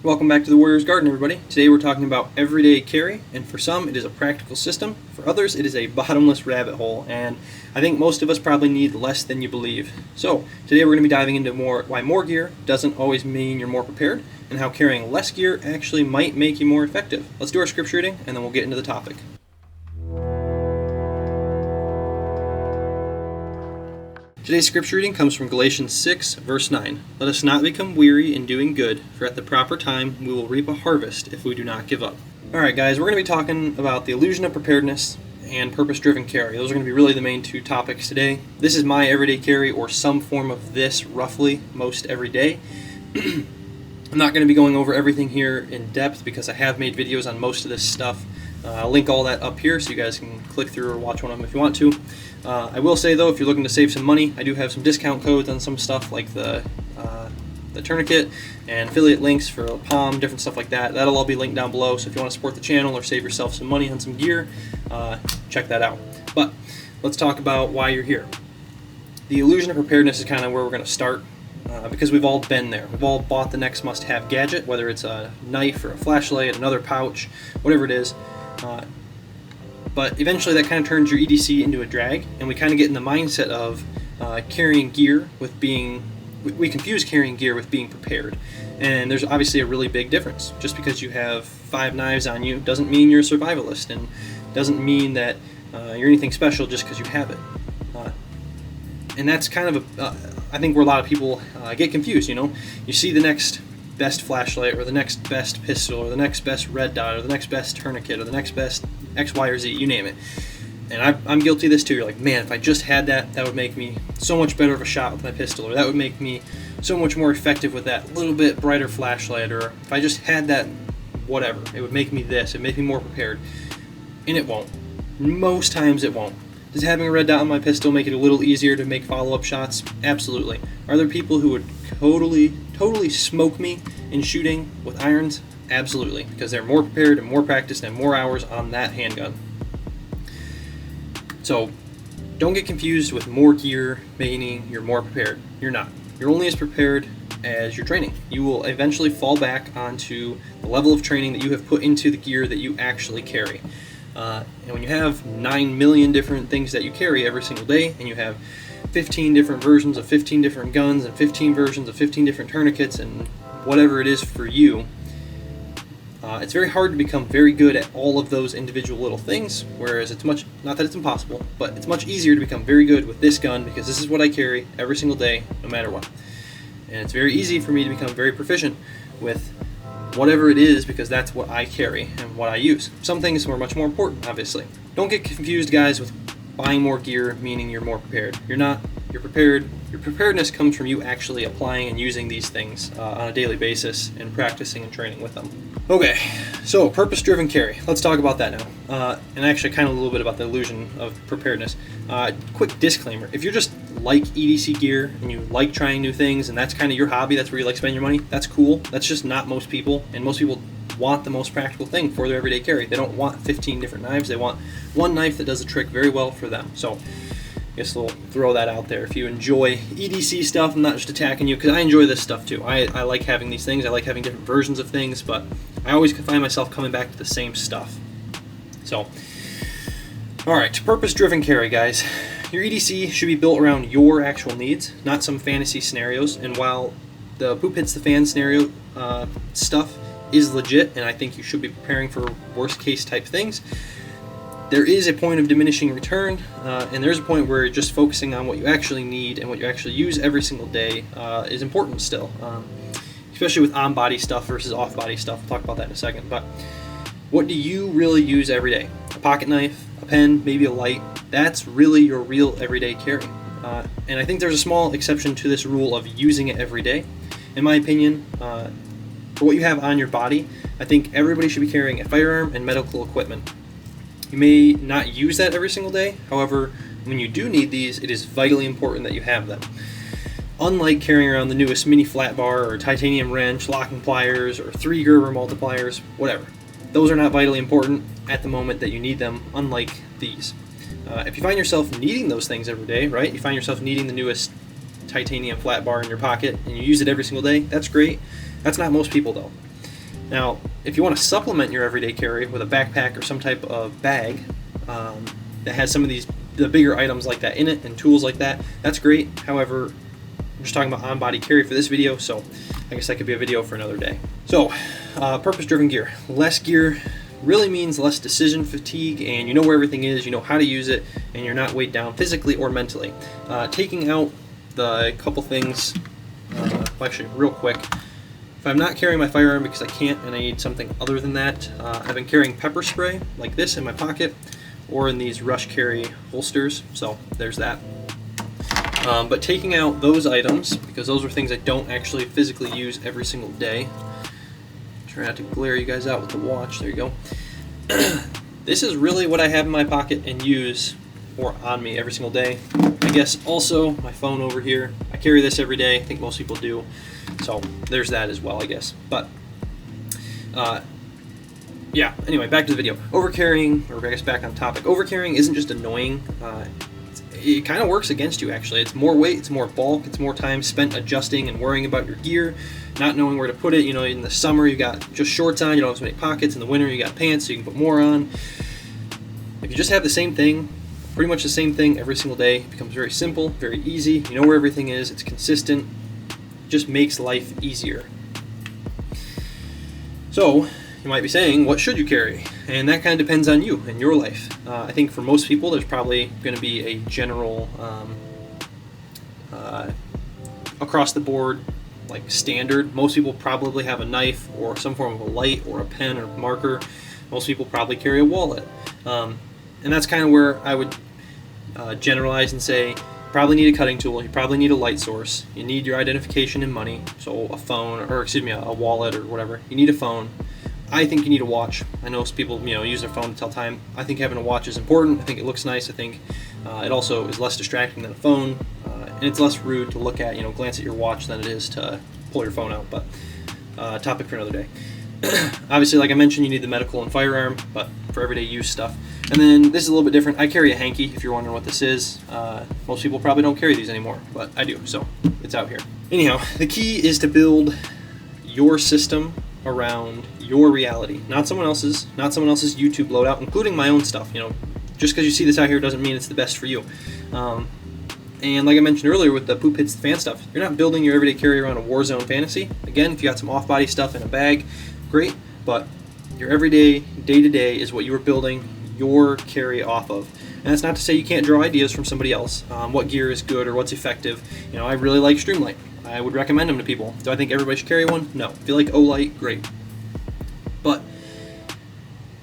Welcome back to the Warrior's Garden, everybody. Today we're talking about everyday carry, and for some it is a practical system. For others it is a bottomless rabbit hole, and I think most of us probably need less than you believe. So today we're going to be diving into why more gear doesn't always mean you're more prepared, and how carrying less gear actually might make you more effective. Let's do our scripture reading, and then we'll get into the topic. Today's scripture reading comes from Galatians 6, verse 9. Let us not become weary in doing good, for at the proper time we will reap a harvest if we do not give up. Alright guys, we're going to be talking about the illusion of preparedness and purpose-driven carry. Those are going to be really the main two topics today. This is my everyday carry, or some form of this, roughly, most every day. I'm not going to be going over everything here in depth because I have made videos on most of this stuff. I'll link all that up here so you guys can click through or watch one of them if you want to. I will say though, if you're looking to save some money, I do have some discount codes on some stuff like the tourniquet and affiliate links for Palm, different stuff like that. That'll all be linked down below, so if you want to support the channel or save yourself some money on some gear, check that out. But let's talk about why you're here. The illusion of preparedness is kind of where we're going to start. Because we've all been there. We've all bought the next must-have gadget, whether it's a knife or a flashlight, another pouch, whatever it is. But eventually that kind of turns your EDC into a drag, and we kind of get in the mindset of carrying gear with being... We confuse carrying gear with being prepared. And there's obviously a really big difference. Just because you have 5 knives on you doesn't mean you're a survivalist, and doesn't mean that you're anything special just because you have it. And that's kind of I think where a lot of people get confused, you know. You see the next best flashlight, or the next best pistol, or the next best red dot, or the next best tourniquet, or the next best X, Y, or Z, you name it. And I'm guilty of this too. You're like, man, if I just had that, that would make me so much better of a shot with my pistol, or that would make me so much more effective with that little bit brighter flashlight, or if I just had that, whatever, it would make me this, it would make me more prepared. And it won't. Most times it won't. Does having a red dot on my pistol make it a little easier to make follow-up shots? Absolutely. Are there people who would totally smoke me in shooting with irons? Absolutely, because they're more prepared and more practiced and more hours on that handgun. So don't get confused with more gear meaning you're more prepared. You're not. You're only as prepared as your training. You will eventually fall back onto the level of training that you have put into the gear that you actually carry. And when you have 9 million different things that you carry every single day, and you have 15 different versions of 15 different guns, and 15 versions of 15 different tourniquets, and whatever it is for you, it's very hard to become very good at all of those individual little things, whereas it's much, not that it's impossible, but it's much easier to become very good with this gun because this is what I carry every single day, no matter what. And it's very easy for me to become very proficient with whatever it is because that's what I carry and what I use. Some things are much more important, obviously. Don't get confused, guys, with buying more gear meaning you're more prepared. You're not. You're prepared. Your preparedness comes from you actually applying and using these things on a daily basis and practicing and training with them. Okay, so purpose-driven carry. Let's talk about that now. And actually kind of a little bit about the illusion of preparedness. Quick disclaimer. If you're just like EDC gear and you like trying new things and that's kind of your hobby, that's where you like spending your money, that's cool. That's just not most people, and most people want the most practical thing for their everyday carry. They don't want 15 different knives. They want one knife that does the trick very well for them. So I guess we'll throw that out there. If you enjoy EDC stuff, I'm not just attacking you, because I enjoy this stuff too. I like having these things. I like having different versions of things, but I always find myself coming back to the same stuff. So, alright, purpose-driven carry, guys. Your EDC should be built around your actual needs, not some fantasy scenarios. And while the poop hits the fan scenario stuff is legit, and I think you should be preparing for worst-case type things, there is a point of diminishing return, and there's a point where just focusing on what you actually need and what you actually use every single day is important still, especially with on-body stuff versus off-body stuff. We'll talk about that in a second. But what do you really use every day? A pocket knife, a pen, maybe a light. That's really your real everyday carry. And I think there's a small exception to this rule of using it every day. In my opinion, for what you have on your body, I think everybody should be carrying a firearm and medical equipment. You may not use that every single day. However, when you do need these, it is vitally important that you have them. Unlike carrying around the newest mini flat bar or titanium wrench, locking pliers, or 3 Gerber multipliers, whatever. Those are not vitally important at the moment that you need them, unlike these. If you find yourself needing those things every day, right? You find yourself needing the newest titanium flat bar in your pocket and you use it every single day, that's great. That's not most people though. Now, if you want to supplement your everyday carry with a backpack or some type of bag that has some of the bigger items like that in it and tools like that, that's great. However, I'm just talking about on-body carry for this video, so I guess that could be a video for another day. So, purpose-driven gear. Less gear really means less decision fatigue, and you know where everything is, you know how to use it, and you're not weighed down physically or mentally. Taking out the couple things, actually real quick, if I'm not carrying my firearm because I can't and I need something other than that, I've been carrying pepper spray like this in my pocket or in these rush carry holsters, so there's that. But taking out those items, because those are things I don't actually physically use every single day. Try not to glare you guys out with the watch, there you go. This is really what I have in my pocket and use or on me every single day. I guess also my phone over here, I carry this every day, I think most people do, so there's that as well, I guess. But yeah, anyway, back to the video. Overcarrying, or I guess back on topic, overcarrying isn't just annoying, it kind of works against you actually. It's more weight, it's more bulk, it's more time spent adjusting and worrying about your gear, not knowing where to put it. You know, in the summer you got just shorts on, you don't have so many pockets. In the winter you got pants so you can put more on. If you just have the same thing, pretty much the same thing every single day, it becomes very simple, very easy. You know where everything is, it's consistent, it just makes life easier. So you might be saying, what should you carry? And that kind of depends on you and your life. I think for most people there's probably going to be a general across the board like standard. Most people probably have a knife or some form of a light or a pen or marker. Most people probably carry a wallet, and that's kind of where I would generalize and say you probably need a cutting tool, you probably need a light source, you need your identification and money, so a phone, or excuse me, a wallet or whatever. You need a phone. I think you need a watch. I know some people, use their phone to tell time. I think having a watch is important. I think it looks nice. I think it also is less distracting than a phone, and it's less rude to look at, glance at your watch than it is to pull your phone out. But topic for another day. Obviously, like I mentioned, you need the medical and firearm, but for everyday use stuff. And then this is a little bit different. I carry a hanky, if you're wondering what this is. Most people probably don't carry these anymore, but I do, so it's out here. Anyhow, the key is to build your system around your reality, not someone else's YouTube loadout, including my own stuff. Just because you see this out here doesn't mean it's the best for you. And like I mentioned earlier with the poop hits the fan stuff, you're not building your everyday carry around a war zone fantasy. Again, if you got some off-body stuff in a bag, great, but your everyday, day-to-day is what you are building your carry off of. And that's not to say you can't draw ideas from somebody else, what gear is good or what's effective. I really like Streamlight. I would recommend them to people. Do I think everybody should carry one? No. If you like Olight, great. But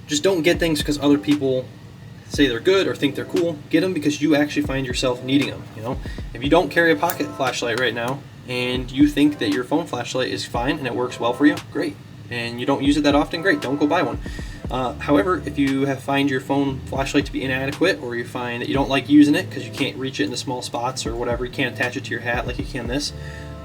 just don't get things because other people say they're good or think they're cool. Get them because you actually find yourself needing them. If you don't carry a pocket flashlight right now and you think that your phone flashlight is fine and it works well for you, great. And you don't use it that often, great. Don't go buy one. However, if you find your phone flashlight to be inadequate, or you find that you don't like using it because you can't reach it into small spots or whatever, you can't attach it to your hat like you can this,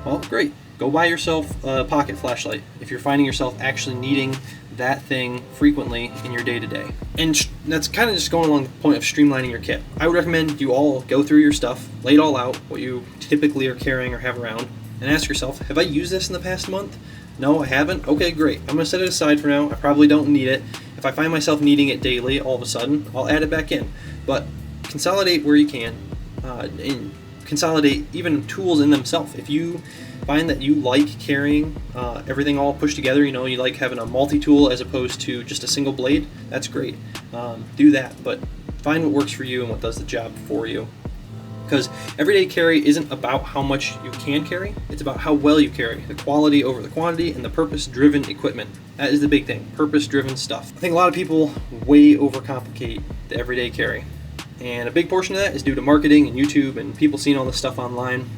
well, great. Go buy yourself a pocket flashlight if you're finding yourself actually needing that thing frequently in your day-to-day. And that's kind of just going along the point of streamlining your kit. I would recommend you all go through your stuff, lay it all out, what you typically are carrying or have around, and ask yourself, have I used this in the past month? No, I haven't? Okay, great. I'm going to set it aside for now. I probably don't need it. If I find myself needing it daily all of a sudden, I'll add it back in. But consolidate where you can, and consolidate even tools in themselves. If you find that you like carrying everything all pushed together, you like having a multi-tool as opposed to just a single blade, that's great. Do that, but find what works for you and what does the job for you. Because everyday carry isn't about how much you can carry, it's about how well you carry. The quality over the quantity and the purpose-driven equipment. That is the big thing, purpose-driven stuff. I think a lot of people way overcomplicate the everyday carry. And a big portion of that is due to marketing and YouTube and people seeing all this stuff online.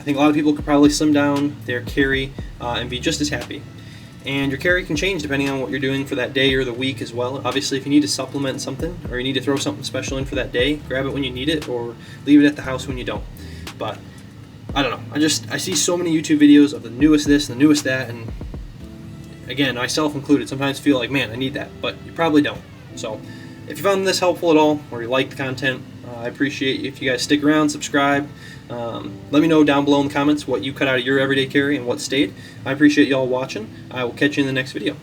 I think a lot of people could probably slim down their carry and be just as happy. And your carry can change depending on what you're doing for that day or the week as well. Obviously, if you need to supplement something or you need to throw something special in for that day, grab it when you need it or leave it at the house when you don't. But I don't know. I see so many YouTube videos of the newest this and the newest that, and again, myself included, sometimes feel like, man, I need that, but you probably don't. So if you found this helpful at all or you like the content, I appreciate if you guys stick around, subscribe, Let me know down below in the comments what you cut out of your everyday carry and what stayed. I appreciate y'all watching. I will catch you in the next video.